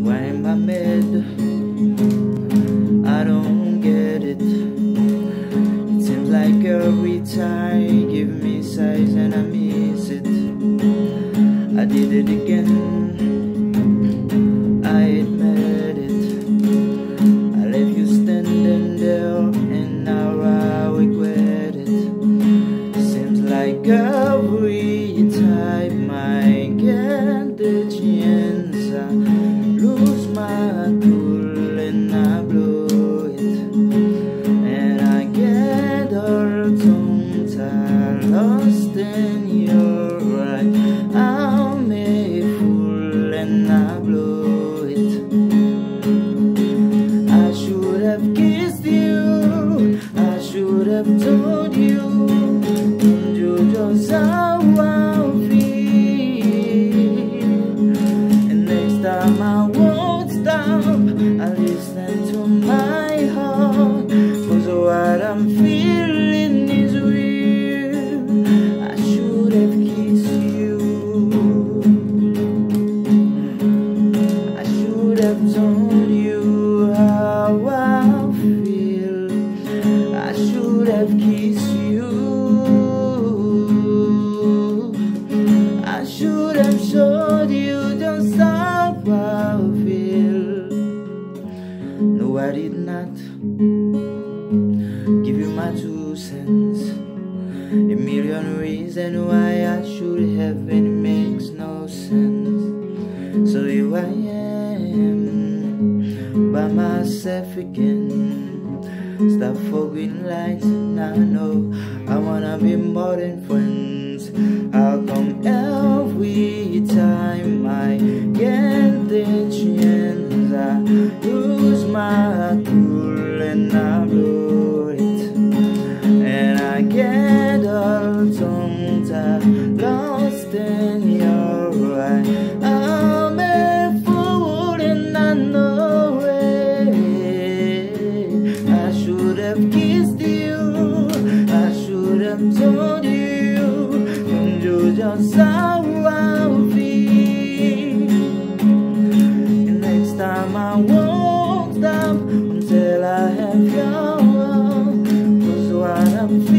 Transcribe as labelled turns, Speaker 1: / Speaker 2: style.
Speaker 1: Why am I mad? I don't get it. It seems like every time you give me size and I miss it. I did it again, I admit it. I left you standing there and now I regret it. Seems like every time I get the chance, I lose my cool and I blow it. And I get all tongue-tied, lost in your eyes. I'm a fool and I blow it. I should have kissed you, I should have told you, you just how I feel. And next time I won't stop, I listen to my heart, 'cause what I'm feeling is real. I should have kissed you, I should have told you how I feel. I should have kissed you, I should have showed you just how I feel. No, I did not give you my 2 cents. A million reasons why I should have, and it makes no sense. So here I am by myself again. Stop for green lights, now I know I wanna be more than friends. How come every time I get the chance, I lose my cool and I blow it. And I get all tongue-tied, lost in your eyes. I'm a fool and I know it. I should have kissed you, I should have told you, and you just how I feel. And next time I won't stop until I have your love, 'cause what I'm feeling